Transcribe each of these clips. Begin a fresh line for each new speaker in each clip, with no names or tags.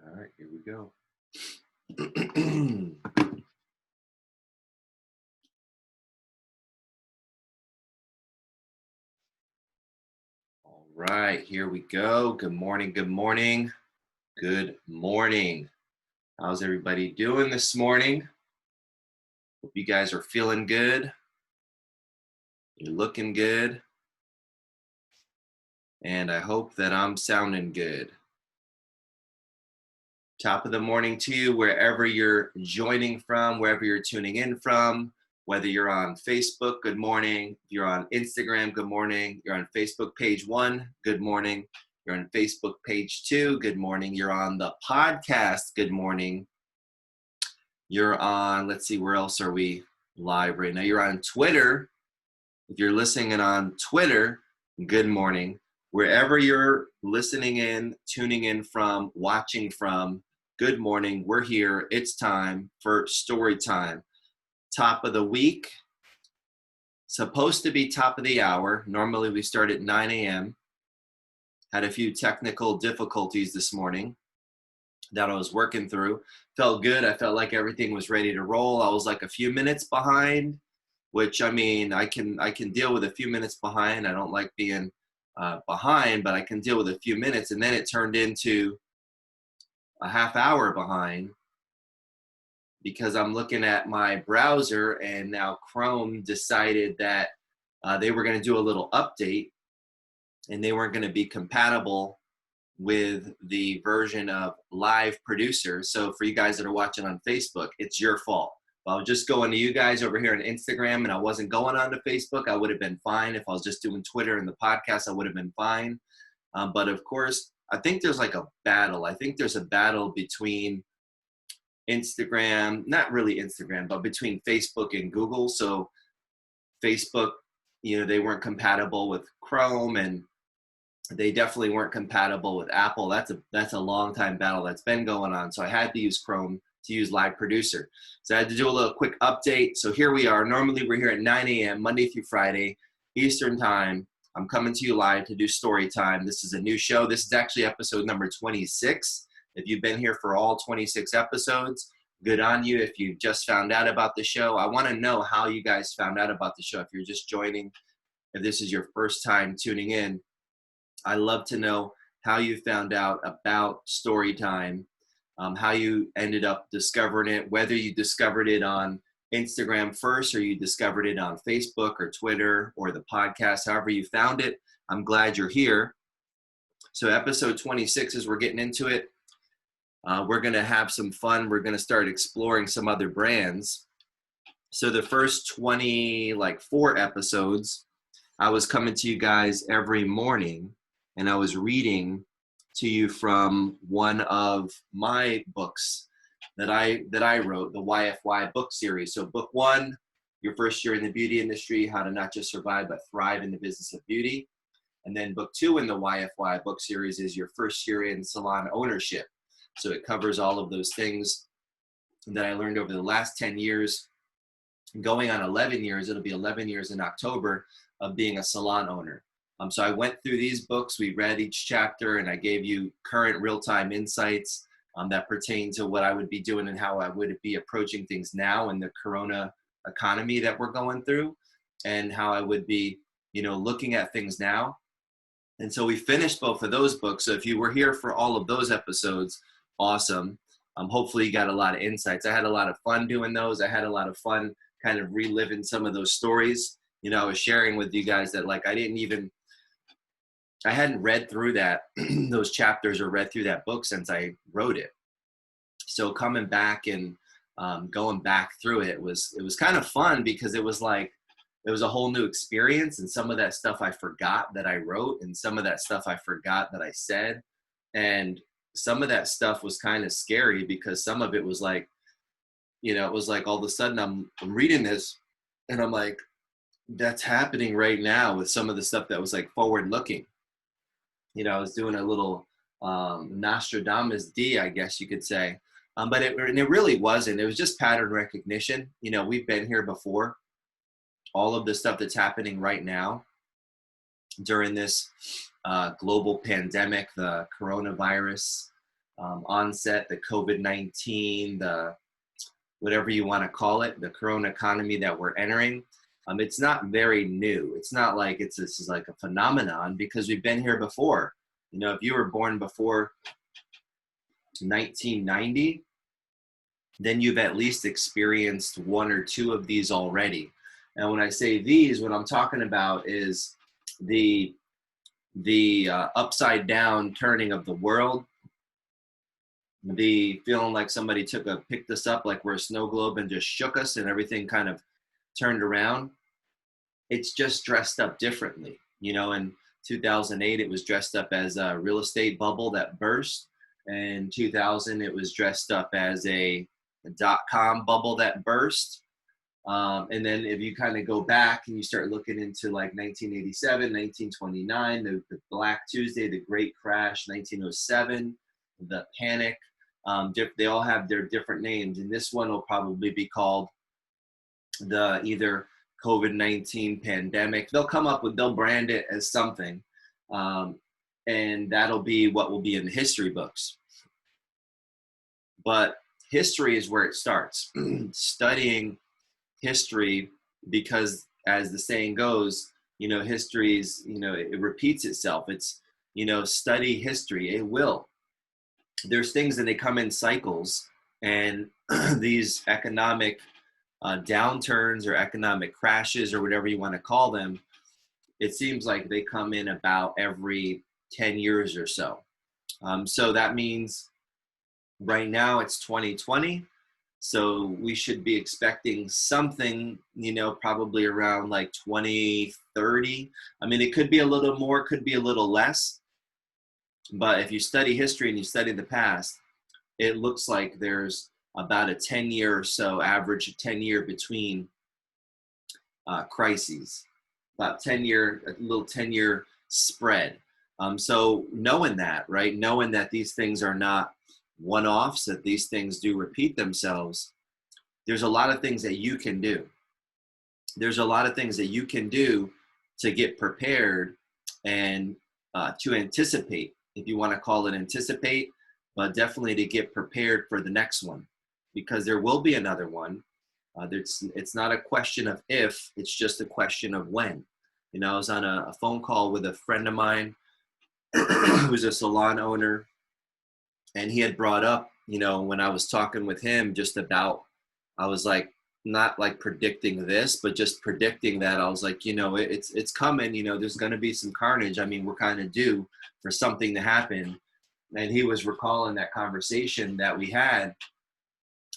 All right, here we go. All right, here we go. Good morning. Good morning. Good morning. How's everybody doing this morning? Hope you guys are feeling good. You're looking good. And I hope that I'm sounding good. Top of the morning to you, wherever you're joining from, wherever you're tuning in from, whether you're on Facebook, good morning. If you're on Instagram, good morning. You're on Facebook page 1, good morning. You're on Facebook page 2, good morning. You're on the podcast, good morning. You're on, let's see, where else are we live right now? You're on Twitter. If you're listening in on Twitter, good morning. Wherever you're listening in, tuning in from, watching from, good morning. We're here. It's time for story time. Top of the week. Supposed to be top of the hour. Normally we start at 9 a.m. Had a few technical difficulties this morning that I was working through. Felt good. I felt like everything was ready to roll. I was like a few minutes behind, which I mean, I can deal with a few minutes behind. I don't like being behind, but I can deal with a few minutes. And then it turned into a half hour behind because I'm looking at my browser and now Chrome decided that they were going to do a little update and they weren't going to be compatible with the version of Live Producer. So for you guys that are watching on Facebook, it's your fault. If I was just going to you guys over here on Instagram and I wasn't going on to Facebook, I would have been fine. If I was just doing Twitter and the podcast, I would have been fine. But of course, I think there's like a battle. I think there's a battle between Instagram, not really Instagram, but between Facebook and Google. So Facebook, they weren't compatible with Chrome and they definitely weren't compatible with Apple. That's a long time battle that's been going on. So I had to use Chrome to use Live Producer. So I had to do a little quick update. So here we are. Normally we're here at 9 a.m. Monday through Friday, Eastern time. I'm coming to you live to do story time. This is a new show. This is actually episode number 26. If you've been here for all 26 episodes, good on you. If you just found out about the show, I want to know how you guys found out about the show. If you're just joining, if this is your first time tuning in, I love to know how you found out about Storytime, how you ended up discovering it, whether you discovered it on Instagram first or you discovered it on Facebook or Twitter or the podcast, however you found it. I'm glad you're here. So episode 26, as we're getting into it, we're going to have some fun. We're going to start exploring some other brands. So the first 24 episodes, I was coming to you guys every morning and I was reading to you from one of my books that I wrote, the YFY book series. So book 1, your first year in the beauty industry, how to not just survive, but thrive in the business of beauty. And then book 2 in the YFY book series is your first year in salon ownership. So it covers all of those things that I learned over the last 10 years, going on 11 years. It'll be 11 years in October of being a salon owner. So I went through these books, we read each chapter, and I gave you current real-time insights that pertain to what I would be doing and how I would be approaching things now in the Corona economy that we're going through, and how I would be, looking at things now. And so we finished both of those books. So if you were here for all of those episodes, awesome. Hopefully you got a lot of insights. I had a lot of fun doing those. I had a lot of fun kind of reliving some of those stories. I was sharing with you guys that I hadn't read through that, those chapters or read through that book since I wrote it. So coming back and going back through it was kind of fun because it was a whole new experience. And some of that stuff I forgot that I wrote, and some of that stuff I forgot that I said. And some of that stuff was kind of scary because some of it was it was like all of a sudden I'm reading this and I'm like, that's happening right now with some of the stuff that was like forward looking. I was doing a little Nostradamus D, I guess you could say. But it really wasn't. It was just pattern recognition. We've been here before. All of the stuff that's happening right now during this global pandemic, the coronavirus, onset, the COVID-19, the whatever you want to call it, the corona economy that we're entering. It's not very new. It's not like this is like a phenomenon, because we've been here before. You know, if you were born before 1990, then you've at least experienced one or two of these already. And when I say these, what I'm talking about is the upside down turning of the world, the feeling like somebody picked us up like we're a snow globe and just shook us and everything kind of turned around. It's just dressed up differently. You know, in 2008, it was dressed up as a real estate bubble that burst. In 2000, it was dressed up as a dot-com bubble that burst. And then if you kind of go back and you start looking into like 1987, 1929, the Black Tuesday, the Great Crash, 1907, the Panic, they all have their different names. And this one will probably be called the either COVID-19 pandemic. They'll brand it as something. And that'll be what will be in the history books. But history is where it starts. Studying history, because as the saying goes, you know, history's, you know, it repeats itself. It's, you know, study history. It will. There's things that they come in cycles, and these economic downturns or economic crashes or whatever you want to call them, it seems like they come in about every 10 years or so. So that means right now it's 2020. So we should be expecting something, you know, probably around like 2030. I mean, it could be a little more, could be a little less. But if you study history and you study the past, it looks like there's about a 10-year or so, average 10-year between crises, about 10-year, a little 10-year spread. So knowing that, right, knowing that these things are not one-offs, that these things do repeat themselves, there's a lot of things that you can do. There's a lot of things that you can do to get prepared and to anticipate, if you want to call it anticipate, but definitely to get prepared for the next one, because there will be another one. It's not a question of if, it's just a question of when. You know, I was on a phone call with a friend of mine who's a salon owner, and he had brought up, you know, when I was talking with him just about, I was like, not like predicting this, but just predicting that, I was like, you know, it's coming, you know, there's going to be some carnage. I mean, we're kind of due for something to happen. And he was recalling that conversation that we had.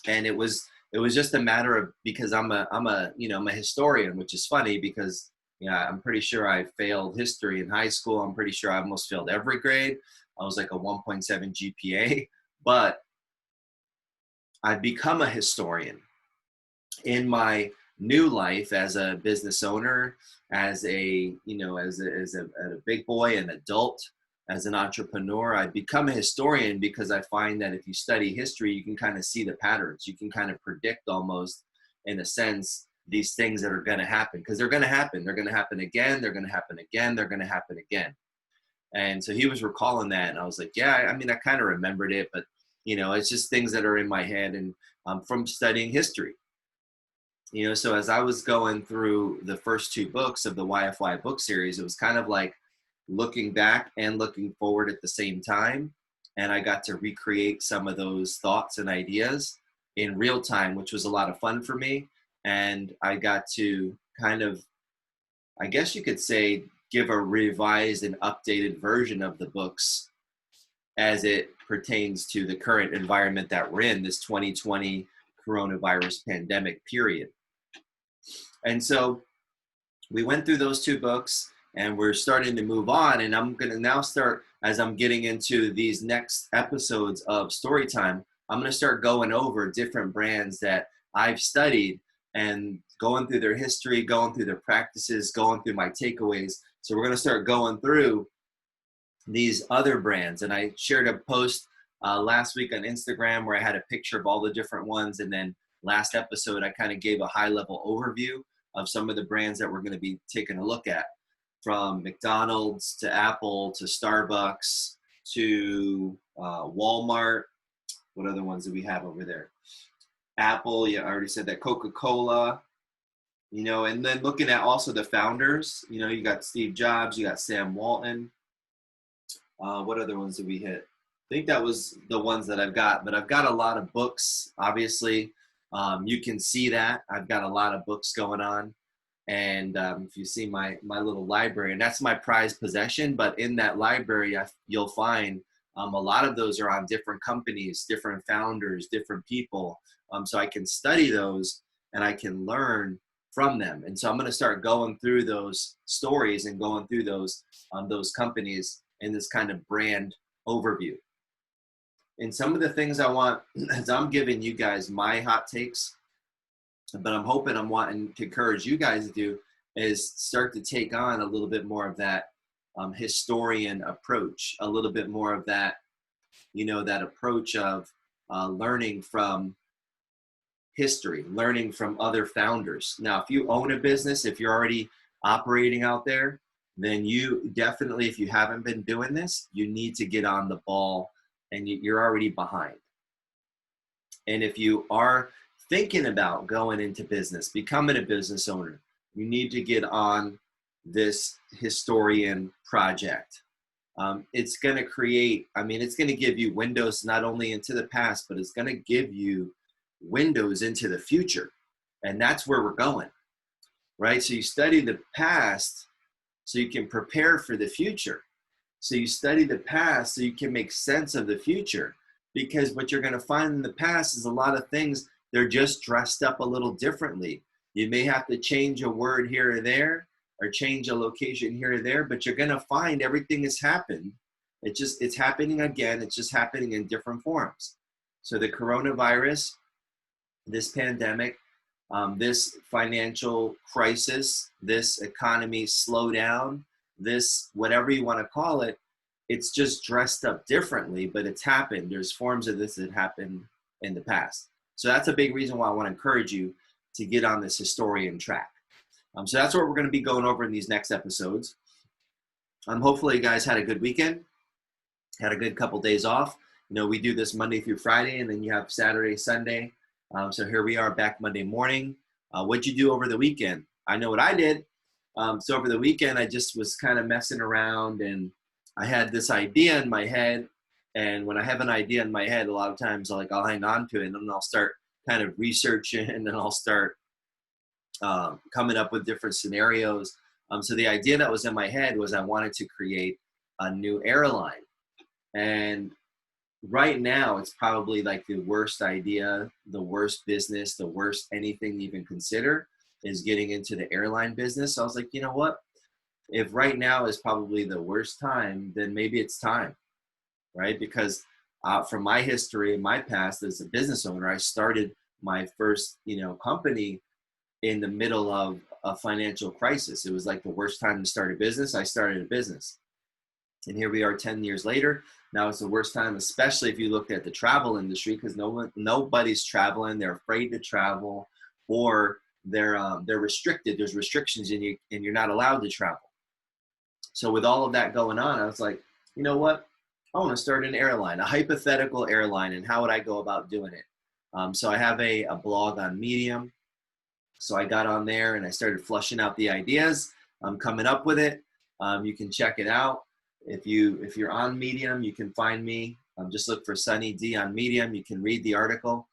And it was just a matter of, because I'm a historian, which is funny because, yeah, I'm pretty sure I failed history in high school. I'm pretty sure I almost failed every grade. I was like a 1.7 GPA, but I've become a historian in my new life as a business owner, as a big boy, an adult, as an entrepreneur. I've become a historian because I find that if you study history, you can kind of see the patterns. You can kind of predict almost, in a sense, these things that are going to happen, because they're going to happen. They're going to happen again. They're going to happen again. They're going to happen again. And so he was recalling that, and I was like, yeah, I mean, I kind of remembered it, but, you know, it's just things that are in my head and from studying history. You know, so as I was going through the first two books of the YFY book series, it was kind of like looking back and looking forward at the same time. And I got to recreate some of those thoughts and ideas in real time, which was a lot of fun for me. And I got to kind of, I guess you could say, give a revised and updated version of the books as it pertains to the current environment that we're in, this 2020 coronavirus pandemic period. And so we went through those two books, and we're starting to move on. And I'm going to now start, as I'm getting into these next episodes of Storytime, I'm going to start going over different brands that I've studied and going through their history, going through their practices, going through my takeaways. So we're going to start going through these other brands. And I shared a post last week on Instagram where I had a picture of all the different ones. And then last episode, I kind of gave a high-level overview of some of the brands that we're going to be taking a look at, from McDonald's to Apple to Starbucks to Walmart. What other ones do we have over there? Apple, yeah, I already said that. Coca-Cola, you know, and then looking at also the founders, you know, you got Steve Jobs, you got Sam Walton. What other ones did we hit? I think that was the ones that I've got, but I've got a lot of books, obviously. You can see that. I've got a lot of books going on. And if you see my little library, and that's my prized possession, but in that library, you'll find a lot of those are on different companies, different founders, different people. So I can study those and I can learn from them. And so I'm going to start going through those stories and going through those companies in this kind of brand overview. And some of the things I want, as I'm giving you guys my hot takes, but I'm hoping I'm wanting to encourage you guys to do is start to take on a little bit more of that historian approach, a little bit more of that, you know, that approach of learning from history, learning from other founders. Now, if you own a business, if you're already operating out there, then you definitely, if you haven't been doing this, you need to get on the ball, and you're already behind. And if you are thinking about going into business, becoming a business owner, you need to get on this historian project. It's going to create, I mean, it's going to give you windows not only into the past, but it's going to give you windows into the future. And that's where we're going, right? So you study the past so you can prepare for the future. So you study the past so you can make sense of the future. Because what you're going to find in the past is a lot of things, they're just dressed up a little differently. You may have to change a word here or there, or change a location here or there, but you're going to find everything has happened. It's happening again. It's just happening in different forms. So the coronavirus, this pandemic, this financial crisis, this economy slowdown, this whatever you want to call it, it's just dressed up differently, but it's happened. There's forms of this that happened in the past. So that's a big reason why I want to encourage you to get on this historian track. So that's what we're going to be going over in these next episodes. Hopefully you guys had a good weekend, had a good couple days off. You know, we do this Monday through Friday, and then you have Saturday, Sunday. So here we are back Monday morning. What'd you do over the weekend? I know what I did. So over the weekend, I just was kind of messing around, and I had this idea in my head. And when I have an idea in my head, a lot of times I'll hang on to it, and then I'll start kind of researching, and then I'll start coming up with different scenarios. So the idea that was in my head was I wanted to create a new airline. And right now, it's probably like the worst idea, the worst business, the worst anything you even consider is getting into the airline business. So I was like, you know what? If right now is probably the worst time, then maybe it's time, right? Because from my history and my past as a business owner, I started my first, company in the middle of a financial crisis. It was like the worst time to start a business. I started a business. And here we are 10 years later. Now it's the worst time, especially if you look at the travel industry, because nobody's traveling. They're afraid to travel, or they're restricted. There's restrictions, and you're not allowed to travel. So with all of that going on, I was like, you know what? I want to start an airline, a hypothetical airline, and how would I go about doing it? So I have a blog on Medium. So I got on there and I started flushing out the ideas. I'm coming up with it. You can check it out. If you're on Medium, you can find me. Just look for Sunny D on Medium. You can read the article.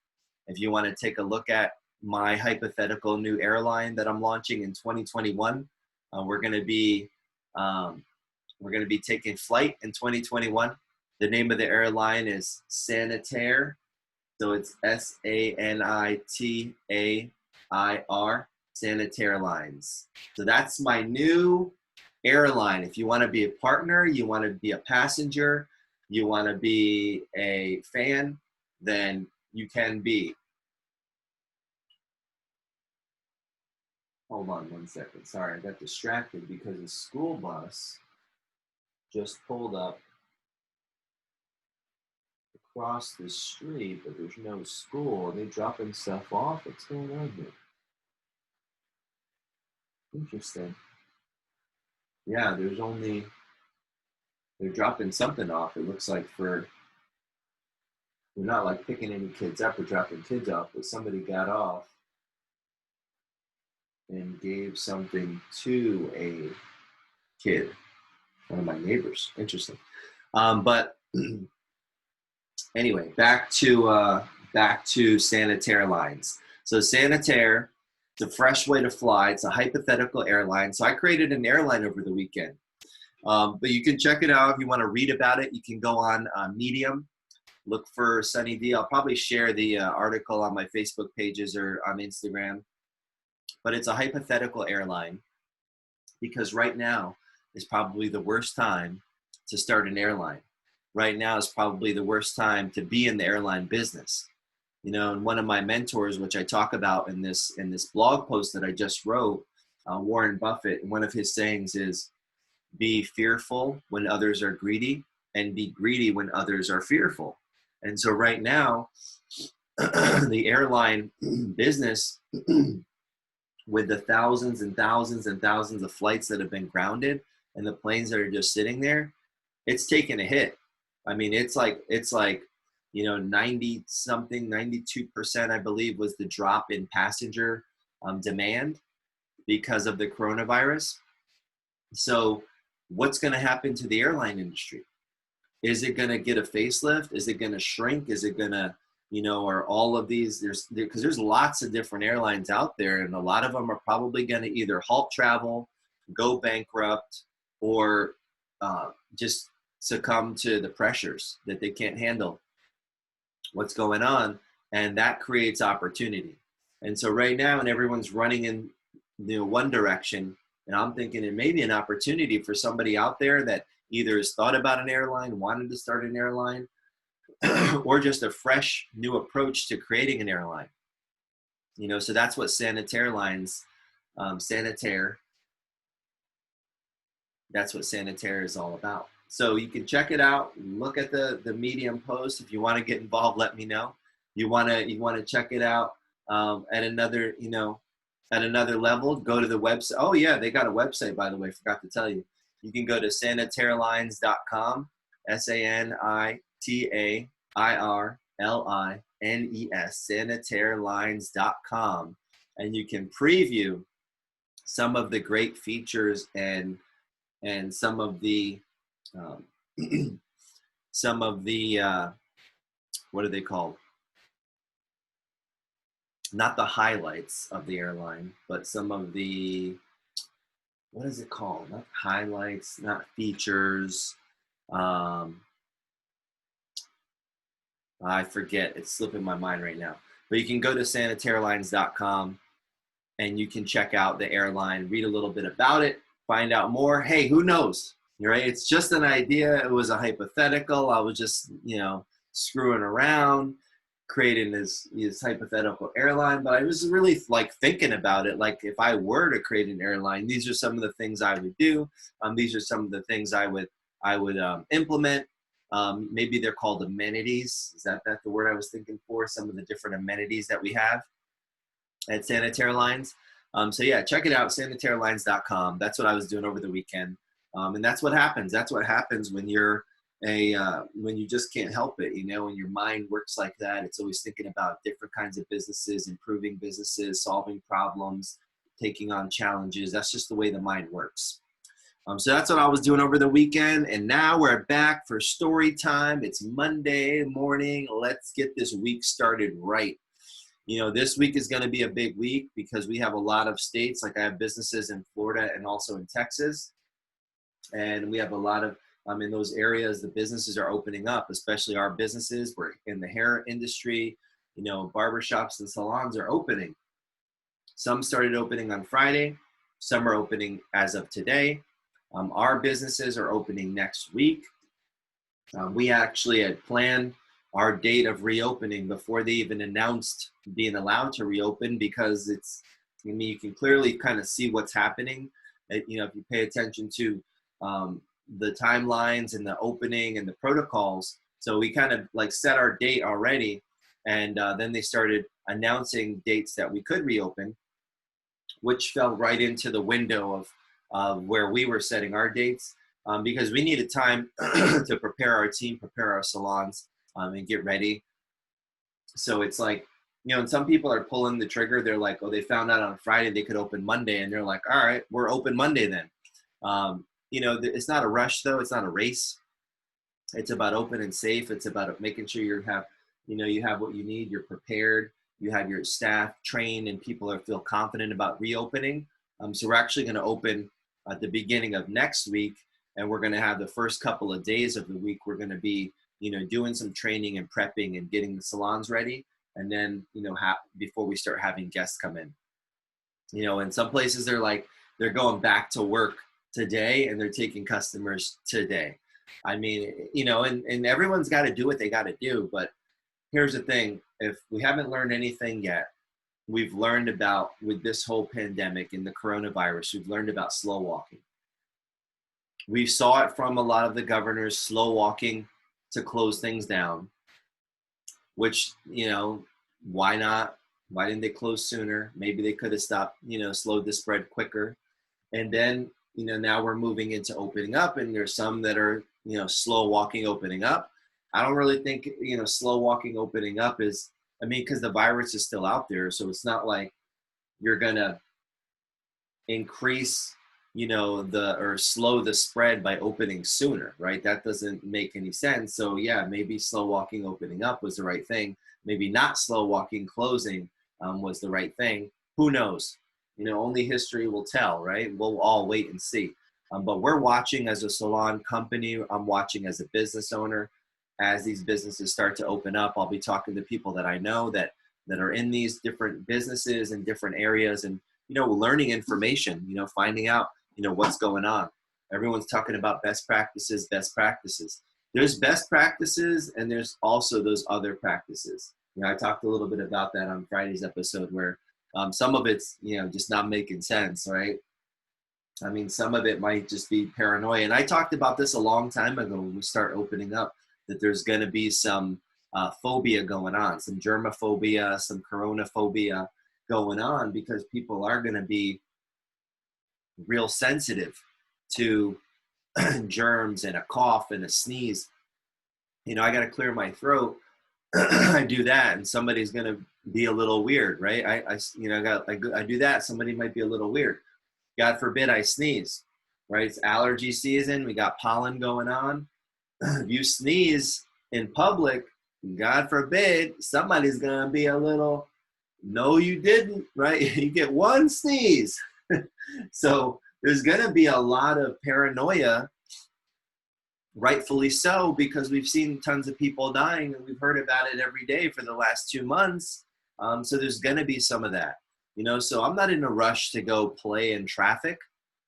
If you want to take a look at my hypothetical new airline that I'm launching in 2021, we're going to be taking flight in 2021. The name of the airline is Sanitaire. So it's SANITAIR, Sanitaire Lines. So that's my new airline. If you want to be a partner, you want to be a passenger, you want to be a fan, then you can be. Hold on 1 second. Sorry, I got distracted because a school bus just pulled up across the street, but there's no school. Are they dropping stuff off? What's going on here? Interesting. Yeah, there's only They're dropping something off. It looks like they're not like picking any kids up or dropping kids off, but somebody got off and gave something to a kid, one of my neighbors. Interesting. But anyway, back to Sanitaire Lines. So Sanitaire, it's a fresh way to fly. It's a hypothetical airline. So I created an airline over the weekend. But you can check it out if you want to read about it. You can go on Medium, look for Sunny D. I'll probably share the article on my Facebook pages or on Instagram. But it's a hypothetical airline because right now is probably the worst time to start an airline. Right now is probably the worst time to be in the airline business. You know, and one of my mentors, which I talk about in this blog post that I just wrote, Warren Buffett, one of his sayings is, be fearful when others are greedy and be greedy when others are fearful. And so right now, the airline business, with the thousands and thousands and thousands of flights that have been grounded and the planes that are just sitting there, it's taken a hit. I mean, it's like, 90 something, 92%, I believe, was the drop in passenger demand because of the coronavirus. So what's going to happen to the airline industry? Is it going to get a facelift? Is it going to shrink? Is it going to, are all of these, because there's lots of different airlines out there, and a lot of them are probably going to either halt travel, go bankrupt, or just succumb to the pressures that they can't handle what's going on, and that creates opportunity. And so right now, and everyone's running in one direction, and I'm thinking it may be an opportunity for somebody out there that either has thought about an airline, wanted to start an airline, or just a fresh new approach to creating an airline. So that's what Sanitaire Lines, Sanitaire, that's what Sanitaire is all about. So you can check it out. Look at the Medium post. If you want to get involved, let me know. You want to check it out at another level. Go to the website. Oh yeah, they got a website, by the way. Forgot to tell you. You can go to sanitairelines.com. SANITAIRLINES. Sanitairelines.com, and you can preview some of the great features and some of the what are they called? Not the highlights of the airline, but some of the, what is it called? Not highlights, not features. I forget. It's slipping my mind right now. But you can go to sanitairelines.com and you can check out the airline, read a little bit about it, find out more. Hey, who knows? Right? It's just an idea. It was a hypothetical. I was just, screwing around, creating this hypothetical airline. But I was really like thinking about it. Like, if I were to create an airline, these are some of the things I would do. These are some of the things I would implement. Maybe they're called amenities. Is that the word I was thinking for? Some of the different amenities that we have at Sanitaire Lines. So yeah, check it out, sanitairelines.com. That's what I was doing over the weekend. And that's what happens. That's what happens when you're when you just can't help it, when your mind works like that. It's always thinking about different kinds of businesses, improving businesses, solving problems, taking on challenges. That's just the way the mind works. So that's what I was doing over the weekend. And now we're back for story time. It's Monday morning. Let's get this week started right. This week is going to be a big week because we have a lot of states. Like, I have businesses in Florida and also in Texas. And we have a lot of, in those areas, the businesses are opening up, especially our businesses. We're in the hair industry, barbershops and salons are opening. Some started opening on Friday. Some are opening as of today. Our businesses are opening next week. We actually had planned our date of reopening before they even announced being allowed to reopen, because you can clearly kind of see what's happening. If you pay attention to the timelines and the opening and the protocols. So we kind of like set our date already, and then they started announcing dates that we could reopen, which fell right into the window of where we were setting our dates. because we needed time to prepare our team, prepare our salons, and get ready. So it's like, and some people are pulling the trigger. They're like, oh, they found out on Friday they could open Monday, and they're like, all right, we're open Monday then. It's not a rush though. It's not a race. It's about open and safe. It's about making sure you have what you need. You're prepared. You have your staff trained, and people feel confident about reopening. So we're actually going to open at the beginning of next week, and we're going to have the first couple of days of the week. We're going to be, doing some training and prepping and getting the salons ready, and then, before we start having guests come in. In some places they're going back to work today, and they're taking customers today. I mean, and everyone's got to do what they got to do. But here's the thing. If we haven't learned anything yet, we've learned about, with this whole pandemic and the coronavirus, we've learned about slow walking. We saw it from a lot of the governors, slow walking to close things down, which, why not? Why didn't they close sooner? Maybe they could have stopped, slowed the spread quicker. And then, now we're moving into opening up, and there's some that are, slow walking opening up. I don't really think, slow walking opening up is, because the virus is still out there. So it's not like you're going to increase, or slow the spread by opening sooner, right? That doesn't make any sense. So yeah, maybe slow walking opening up was the right thing. Maybe not slow walking closing was the right thing. Who knows? Only history will tell, right? We'll all wait and see. But we're watching as a salon company. I'm watching as a business owner. As these businesses start to open up, I'll be talking to people that I know that are in these different businesses in different areas, and, learning information, finding out, what's going on. Everyone's talking about best practices. There's best practices, and there's also those other practices. I talked a little bit about that on Friday's episode, where some of it's, just not making sense, right? Some of it might just be paranoia. And I talked about this a long time ago when we start opening up, that there's going to be some phobia going on, some germophobia, some coronaphobia going on, because people are going to be real sensitive to germs and a cough and a sneeze. I got to clear my throat. I do that, and somebody's going to be a little weird, right? I do that. Somebody might be a little weird. God forbid I sneeze, right? It's allergy season. We got pollen going on. If you sneeze in public, God forbid, somebody's going to be a little, no, you didn't, right? You get one sneeze. So there's going to be a lot of paranoia, rightfully so, because we've seen tons of people dying, and we've heard about it every day for the last 2 months. So there's going to be some of that, so I'm not in a rush to go play in traffic,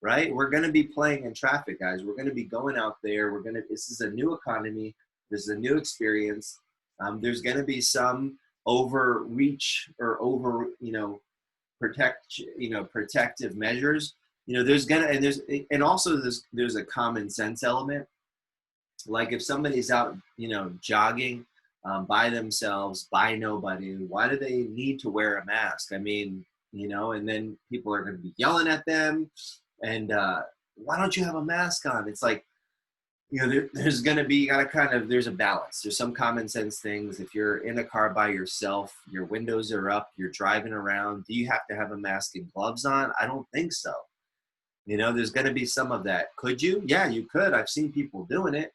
right? We're going to be playing in traffic, guys. We're going to be going out there. This is a new economy. This is a new experience. There's going to be some overreach or protective measures. There's a common sense element. Like if somebody's out, jogging by themselves, by nobody, why do they need to wear a mask? And then people are going to be yelling at them, and why don't you have a mask on? It's like, there's going to be, there's a balance. There's some common sense things. If you're in a car by yourself, your windows are up, you're driving around, do you have to have a mask and gloves on? I don't think so. There's going to be some of that. Could you? Yeah, you could. I've seen people doing it.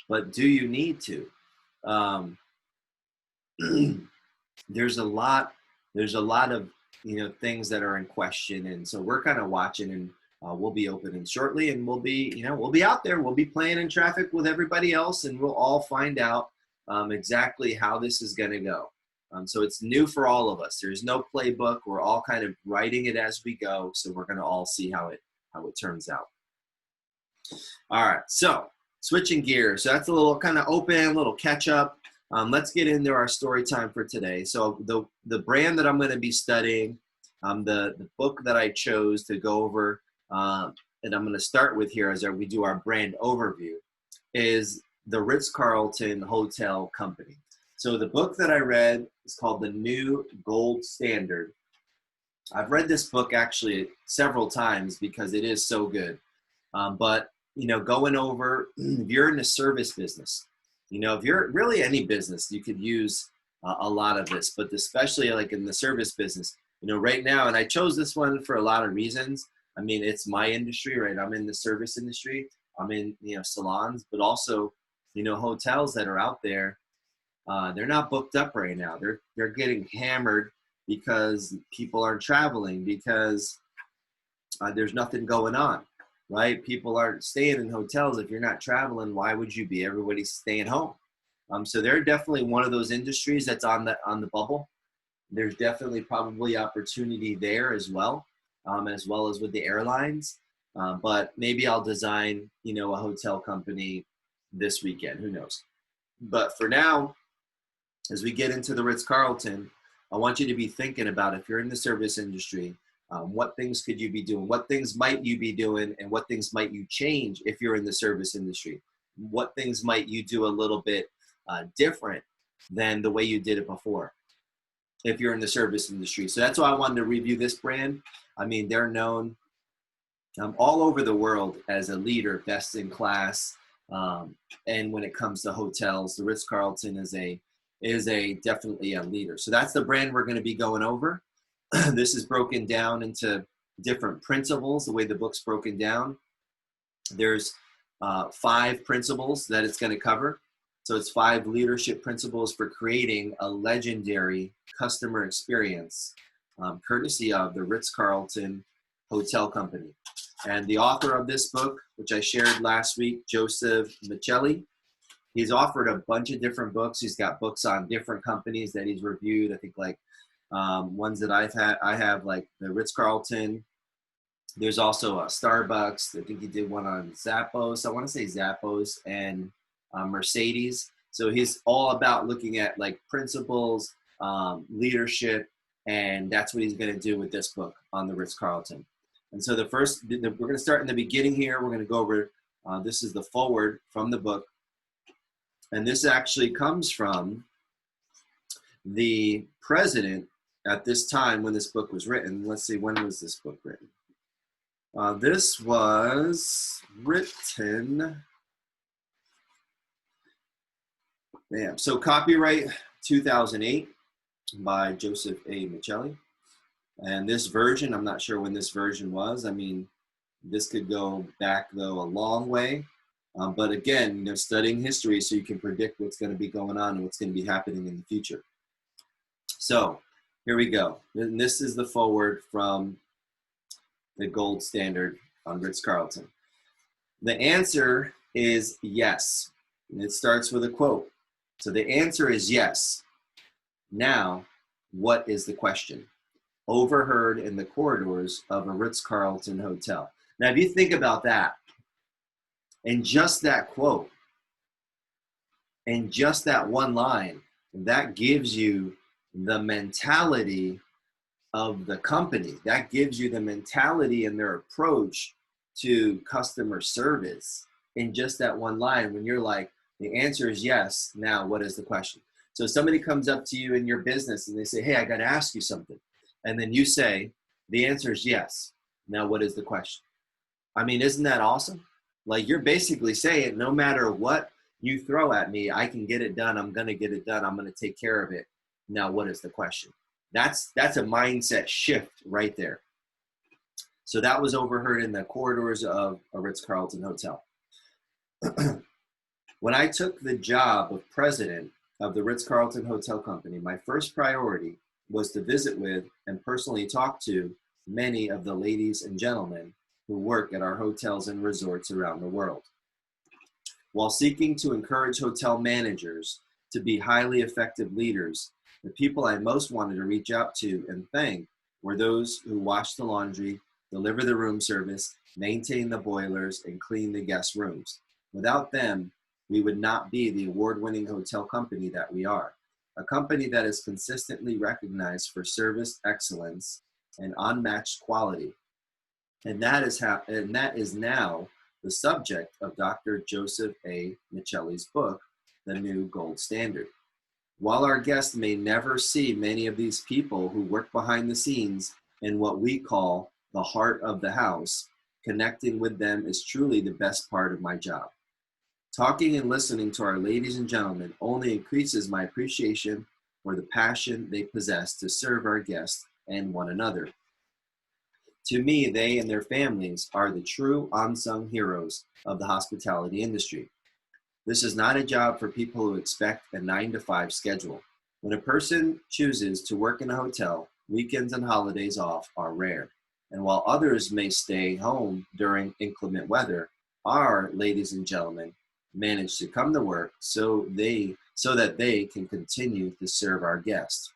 But do you need to? There's a lot of, things that are in question. And so we're kind of watching, and we'll be opening shortly, and we'll be out there. We'll be playing in traffic with everybody else, and we'll all find out exactly how this is going to go. So it's new for all of us. There's no playbook. We're all kind of writing it as we go. So we're going to all see how it turns out. All right. So switching gears. So that's a little kind of open, little catch up. Let's get into our story time for today. So the brand that I'm going to be studying, the book that I chose to go over, and I'm going to start with here as we do our brand overview, is the Ritz Carlton Hotel Company. So the book that I read is called The New Gold Standard. I've read this book actually several times because it is so good. But, going over, if you're in the service business, if you're really any business, you could use a lot of this, but especially like in the service business, right now, and I chose this one for a lot of reasons. I mean, it's my industry, right? I'm in the service industry. I'm in, salons, but also, hotels that are out there. They're not booked up right now. They're getting hammered because people aren't traveling, because there's nothing going on, right? People aren't staying in hotels. If you're not traveling, why would you be? Everybody's staying home. So they're definitely one of those industries that's on the bubble. There's definitely probably opportunity there as well as with the airlines. But maybe I'll design, a hotel company this weekend. Who knows? But for now, as we get into the Ritz-Carlton, I want you to be thinking about, if you're in the service industry, what things could you be doing? What things might you be doing? And what things might you change if you're in the service industry? What things might you do a little bit different than the way you did it before if you're in the service industry? So that's why I wanted to review this brand. I mean, they're known all over the world as a leader, best in class. And when it comes to hotels, the Ritz-Carlton is definitely a leader. So that's the brand we're going to be going over. This is broken down into different principles, the way the book's broken down. There's 5 principles that it's going to cover. So it's 5 leadership principles for creating a legendary customer experience, courtesy of the Ritz-Carlton Hotel Company. And the author of this book, which I shared last week, Joseph Michelli, he's offered a bunch of different books. He's got books on different companies that he's reviewed. I think like ones that I have like the Ritz-Carlton. There's also a Starbucks. I think he did one on Zappos. I want to say Zappos and Mercedes. So he's all about looking at like principles, leadership, and that's what he's going to do with this book on the Ritz-Carlton. And so we're going to start in the beginning here. We're going to go over, this is the foreword from the book. And this actually comes from the president at this time when this book was written. Let's see, when was this book written? This was written, so copyright 2008 by Joseph A. Michelli. And this version, I'm not sure when this version was. I mean, this could go back, though, a long way. But again, studying history so you can predict what's going to be going on and what's going to be happening in the future. So here we go. And this is the foreword from the gold standard on Ritz-Carlton. The answer is yes. And it starts with a quote. So the answer is yes. Now, what is the question? Overheard in the corridors of a Ritz-Carlton hotel. Now, if you think about that, and just that quote, and just that one line, that gives you the mentality of the company. That gives you the mentality and their approach to customer service in just that one line. When you're like, the answer is yes, now what is the question? So somebody comes up to you in your business and they say, hey, I got to ask you something. And then you say, the answer is yes. Now what is the question? I mean, isn't that awesome? Like, you're basically saying, no matter what you throw at me, I can get it done. I'm going to get it done. I'm going to take care of it. Now, what is the question? That's a mindset shift right there. So that was overheard in the corridors of a Ritz-Carlton hotel. When I took the job of president of the Ritz-Carlton Hotel Company, my first priority was to visit with and personally talk to many of the ladies and gentlemen who work at our hotels and resorts around the world. While seeking to encourage hotel managers to be highly effective leaders, the people I most wanted to reach out to and thank were those who wash the laundry, deliver the room service, maintain the boilers, and clean the guest rooms. Without them, we would not be the award-winning hotel company that we are, a company that is consistently recognized for service excellence and unmatched quality. And that is now the subject of Dr. Joseph A. Michelli's book, The New Gold Standard. While our guests may never see many of these people who work behind the scenes in what we call the heart of the house, Connecting with them is truly the best part of my job. Talking and listening to our ladies and gentlemen only increases my appreciation for the passion they possess to serve our guests and one another. To me, they and their families are the true unsung heroes of the hospitality industry. This is not a job for people who expect a 9 to 5 schedule. When a person chooses to work in a hotel, weekends and holidays off are rare. And while others may stay home during inclement weather, our ladies and gentlemen manage to come to work so that they can continue to serve our guests.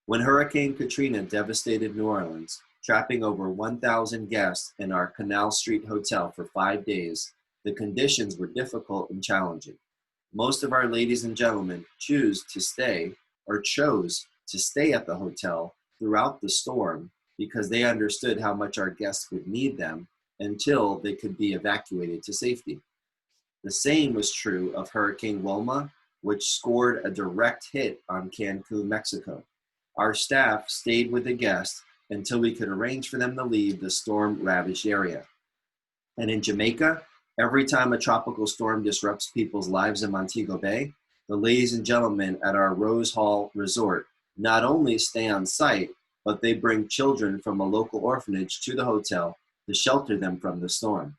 When Hurricane Katrina devastated New Orleans, trapping over 1,000 guests in our Canal Street Hotel for 5 days, the conditions were difficult and challenging. Most of our ladies and gentlemen chose to stay at the hotel throughout the storm because they understood how much our guests would need them until they could be evacuated to safety. The same was true of Hurricane Wilma, which scored a direct hit on Cancun, Mexico. Our staff stayed with the guests until we could arrange for them to leave the storm-ravaged area. And in Jamaica, every time a tropical storm disrupts people's lives in Montego Bay, the ladies and gentlemen at our Rose Hall Resort not only stay on site, but they bring children from a local orphanage to the hotel to shelter them from the storm.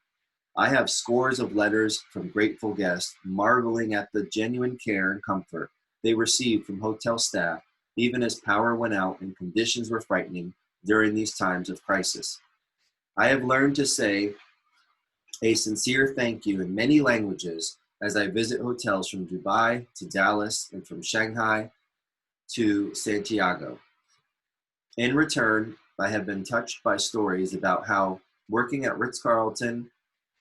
I have scores of letters from grateful guests marveling at the genuine care and comfort they received from hotel staff, even as power went out and conditions were frightening during these times of crisis. I have learned to say a sincere thank you in many languages as I visit hotels from Dubai to Dallas and from Shanghai to Santiago. In return, I have been touched by stories about how working at Ritz-Carlton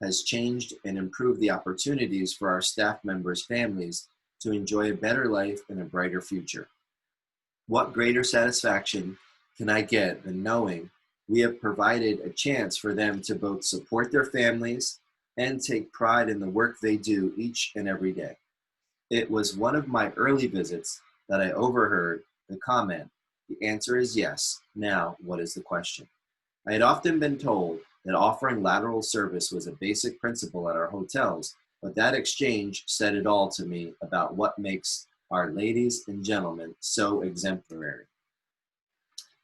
has changed and improved the opportunities for our staff members' families to enjoy a better life and a brighter future. What greater satisfaction can I get than knowing we have provided a chance for them to both support their families and take pride in the work they do each and every day. It was one of my early visits that I overheard the comment, "The answer is yes. Now, what is the question?" I had often been told that offering lateral service was a basic principle at our hotels, but that exchange said it all to me about what makes our ladies and gentlemen so exemplary.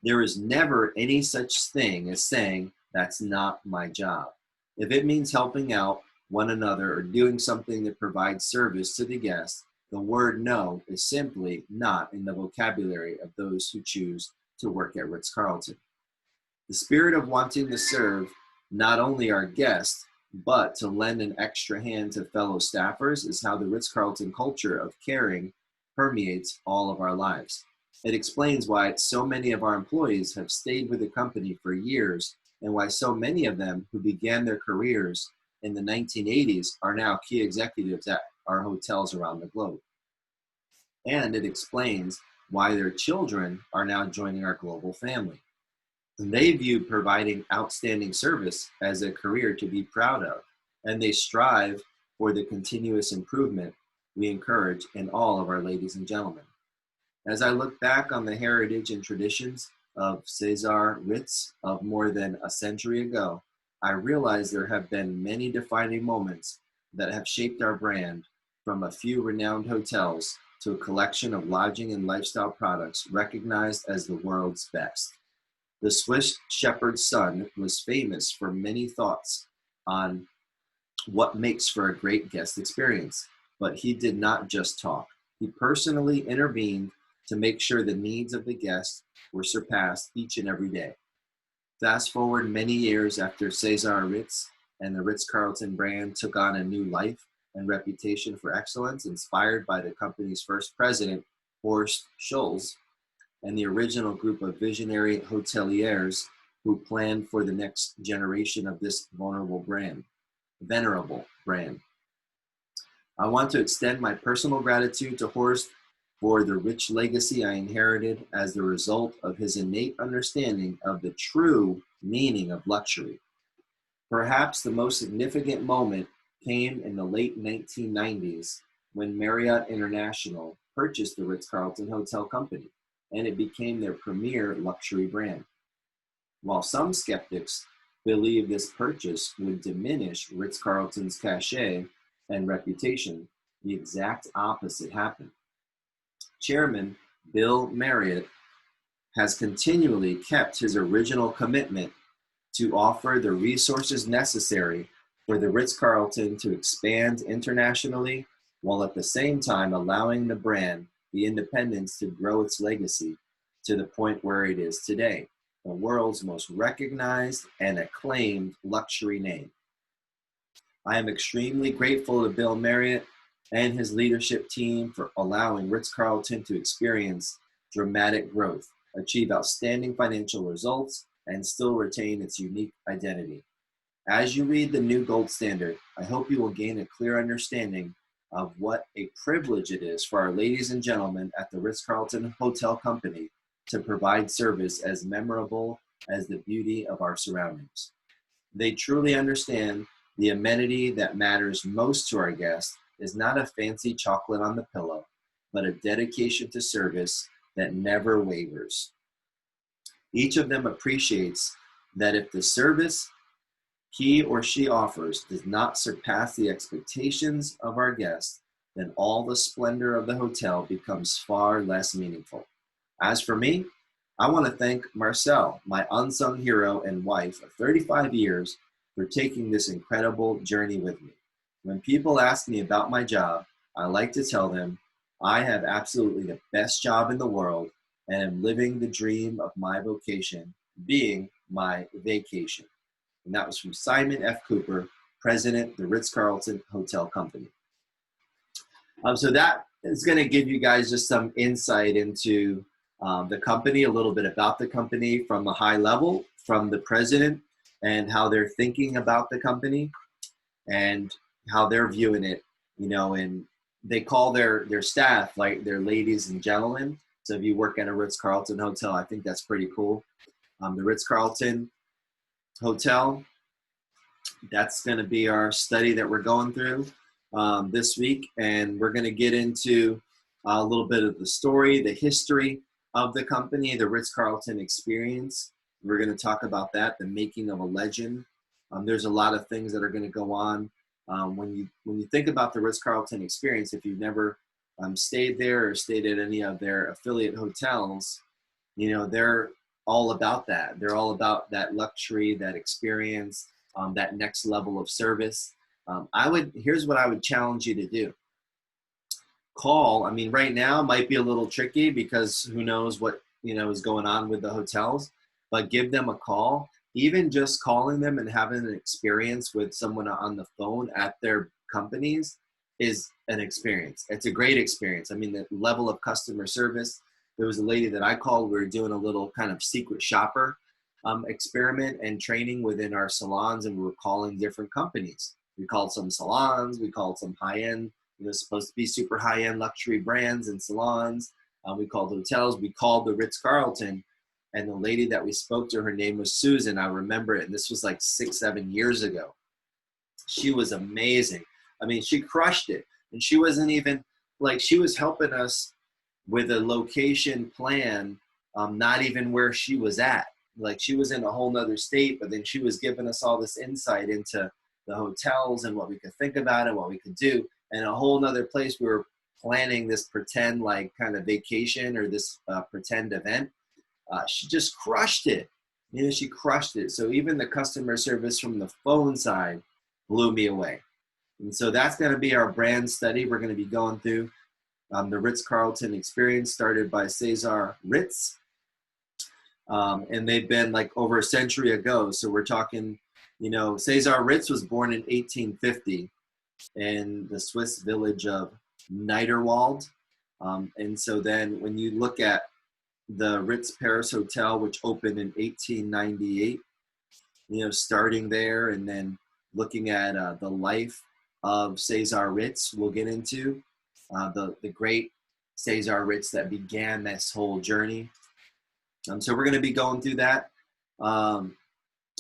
There is never any such thing as saying, "That's not my job." If it means helping out one another or doing something that provides service to the guest, the word no is simply not in the vocabulary of those who choose to work at Ritz-Carlton. The spirit of wanting to serve not only our guests, but to lend an extra hand to fellow staffers is how the Ritz-Carlton culture of caring permeates all of our lives. It explains why so many of our employees have stayed with the company for years and why so many of them who began their careers in the 1980s are now key executives at our hotels around the globe. And it explains why their children are now joining our global family. They view providing outstanding service as a career to be proud of, and they strive for the continuous improvement we encourage in all of our ladies and gentlemen. As I look back on the heritage and traditions of Cesar Ritz of more than a century ago, I realize there have been many defining moments that have shaped our brand, from a few renowned hotels to a collection of lodging and lifestyle products recognized as the world's best. The Swiss shepherd's son was famous for many thoughts on what makes for a great guest experience, but he did not just talk. He personally intervened to make sure the needs of the guests were surpassed each and every day. Fast forward many years after Cesar Ritz and the Ritz-Carlton brand took on a new life and reputation for excellence, inspired by the company's first president, Horst Schulze, and the original group of visionary hoteliers who planned for the next generation of this venerable brand. I want to extend my personal gratitude to Horst for the rich legacy I inherited as the result of his innate understanding of the true meaning of luxury. Perhaps the most significant moment came in the late 1990s when Marriott International purchased the Ritz-Carlton Hotel Company, and it became their premier luxury brand. While some skeptics believed this purchase would diminish Ritz-Carlton's cachet and reputation. The exact opposite happened. Chairman Bill Marriott has continually kept his original commitment to offer the resources necessary for the Ritz-Carlton to expand internationally, while at the same time allowing the brand the independence to grow its legacy to the point where it is today, the world's most recognized and acclaimed luxury name. I am extremely grateful to Bill Marriott and his leadership team for allowing Ritz-Carlton to experience dramatic growth, achieve outstanding financial results, and still retain its unique identity. As you read the new gold standard, I hope you will gain a clear understanding of what a privilege it is for our ladies and gentlemen at the Ritz-Carlton Hotel Company to provide service as memorable as the beauty of our surroundings. They truly understand the amenity that matters most to our guests is not a fancy chocolate on the pillow, but a dedication to service that never wavers. Each of them appreciates that if the service he or she offers does not surpass the expectations of our guests, then all the splendor of the hotel becomes far less meaningful. As for me, I want to thank Marcel, my unsung hero and wife of 35 years, for taking this incredible journey with me. When people ask me about my job, I like to tell them I have absolutely the best job in the world and am living the dream of my vocation, being my vacation. And that was from Simon F. Cooper, President, the Ritz-Carlton Hotel Company. So that is going to give you guys just some insight into the company, a little bit about the company from a high level, from the president and how they're thinking about the company and how they're viewing it, you know, and they call their staff like their ladies and gentlemen. So if you work at a Ritz-Carlton hotel, I think that's pretty cool. The Ritz-Carlton Hotel, that's going to be our study that we're going through this week. And we're going to get into a little bit of the story, the history of the company, the Ritz-Carlton experience. We're going to talk about that, the making of a legend. There's a lot of things that are going to go on. When you think about the Ritz-Carlton experience, if you've never stayed there or stayed at any of their affiliate hotels, you know, they're all about that. They're all about that luxury, that experience, that next level of service. Here's what I would challenge you to do. Call. I mean, right now might be a little tricky because who knows what, you know, is going on with the hotels, but give them a call. Even just calling them and having an experience with someone on the phone at their companies is an experience. It's a great experience. I mean, the level of customer service. There was a lady that I called. We were doing a little kind of secret shopper experiment and training within our salons, and we were calling different companies. We called some salons. We called some high-end, you know, supposed to be super high-end luxury brands and salons. We called hotels. We called the Ritz-Carlton. And the lady that we spoke to, her name was Susan. I remember it. And this was like 6-7 years ago. She was amazing. I mean, she crushed it. And she wasn't even like, she was helping us with a location plan, not even where she was at. Like, she was in a whole nother state, but then she was giving us all this insight into the hotels and what we could think about and what we could do. And a whole nother place, we were planning this pretend like kind of vacation or this pretend event. She just crushed it. You know, she crushed it. So even the customer service from the phone side blew me away. And so that's going to be our brand study. We're going to be going through the Ritz-Carlton experience started by Cesar Ritz. And they've been like over a century ago. So we're talking, you know, Cesar Ritz was born in 1850 in the Swiss village of Niederwald. And so then when you look at the Ritz Paris Hotel, which opened in 1898, you know, starting there and then looking at the life of Cesar Ritz, we'll get into the great Cesar Ritz that began this whole journey. So we're going to be going through that, and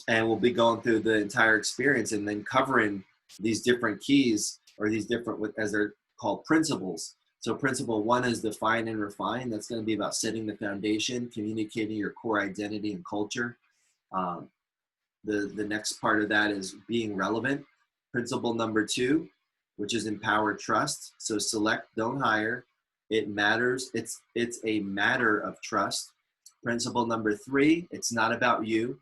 we'll be going through the entire experience and then covering these different keys, or these different, as they're called, principles. So principle 1 is define and refine. That's going to be about setting the foundation, communicating your core identity and culture. the next part of that is being relevant. Principle number 2, which is empower trust. So select, don't hire. It matters. It's a matter of trust. Principle number 3, it's not about you.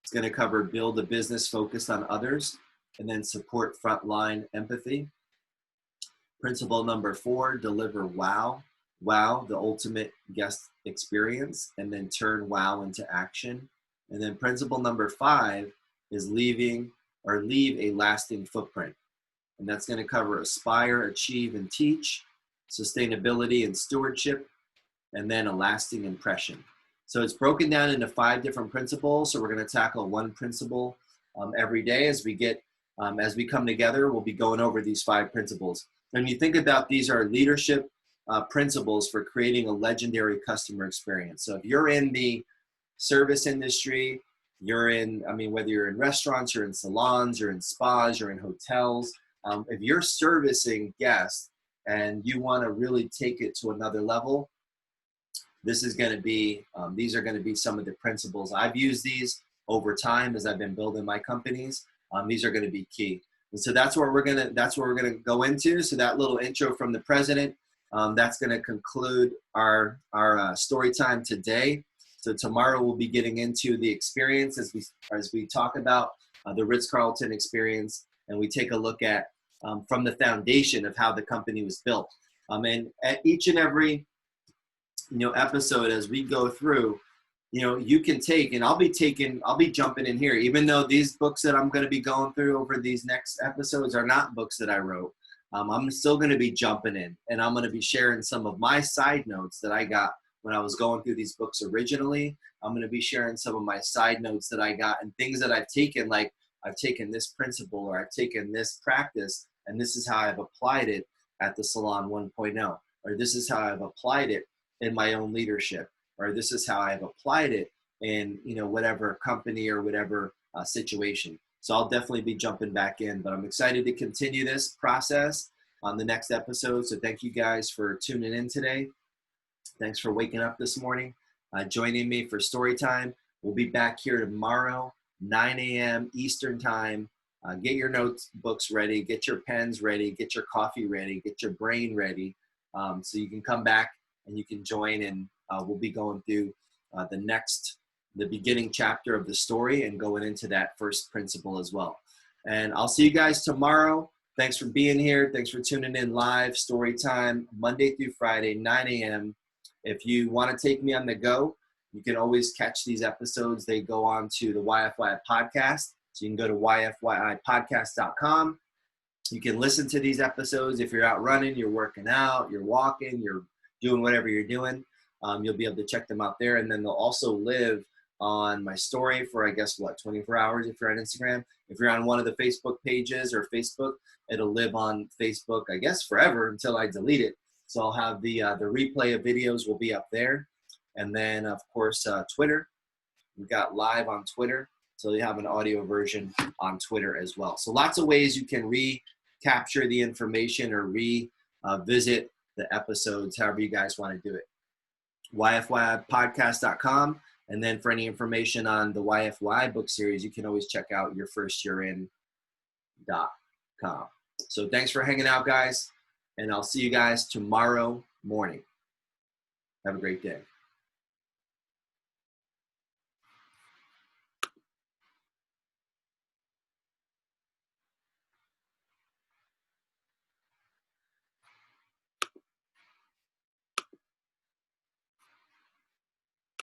It's going to cover build a business focused on others, and then support frontline empathy. Principle number 4, deliver wow. Wow, the ultimate guest experience, and then turn wow into action. And then principle number 5 is leave a lasting footprint. And that's going to cover aspire, achieve, and teach, sustainability and stewardship, and then a lasting impression. So it's broken down into 5 different principles. So we're going to tackle one principle every day as we come together. We'll be going over these 5 principles. And you think about, these are leadership principles for creating a legendary customer experience. So if you're in the service industry, whether you're in restaurants, you're in salons, you're in spas, you're in hotels, if you're servicing guests and you want to really take it to another level, these are going to be some of the principles. I've used these over time as I've been building my companies. These are going to be key. And so that's where we're going to go into. So that little intro from the president, that's going to conclude our story time today. So tomorrow we'll be getting into the experience as we talk about the Ritz Carlton experience, and we take a look at from the foundation of how the company was built. And at each and every episode as we go through, you can take, and I'll be jumping in here, even though these books that I'm going to be going through over these next episodes are not books that I wrote. I'm still going to be jumping in, and I'm going to be sharing some of my side notes that I got when I was going through these books originally. I'm going to be sharing some of my side notes that I got and things that I've taken, like I've taken this principle or I've taken this practice, and this is how I've applied it at the Salon 1.0, or this is how I've applied it in my own leadership, or this is how I've applied it in whatever company or whatever situation. So I'll definitely be jumping back in, but I'm excited to continue this process on the next episode. So thank you guys for tuning in today. Thanks for waking up this morning, joining me for story time. We'll be back here tomorrow, 9 a.m. Eastern time. Get your notebooks ready, get your pens ready, get your coffee ready, get your brain ready, so you can come back and you can join, and we'll be going through the beginning chapter of the story and going into that first principle as well. And I'll see you guys tomorrow. Thanks for being here. Thanks for tuning in live, story time, Monday through Friday, 9 a.m. If you want to take me on the go, you can always catch these episodes. They go on to the YFY podcast. So you can go to yfyipodcast.com. You can listen to these episodes if you're out running, you're working out, you're walking, you're doing whatever you're doing. You'll be able to check them out there. And then they'll also live on my story for, 24 hours if you're on Instagram. If you're on one of the Facebook pages or Facebook, it'll live on Facebook, forever until I delete it. So I'll have the replay of videos will be up there. And then, of course, Twitter. We've got live on Twitter. So you have an audio version on Twitter as well. So lots of ways you can recapture the information or revisit the episodes, however you guys want to do it. YFYpodcast.com. And then for any information on the YFY book series, you can always check out yourfirstyearin.com. So thanks for hanging out, guys. And I'll see you guys tomorrow morning. Have a great day.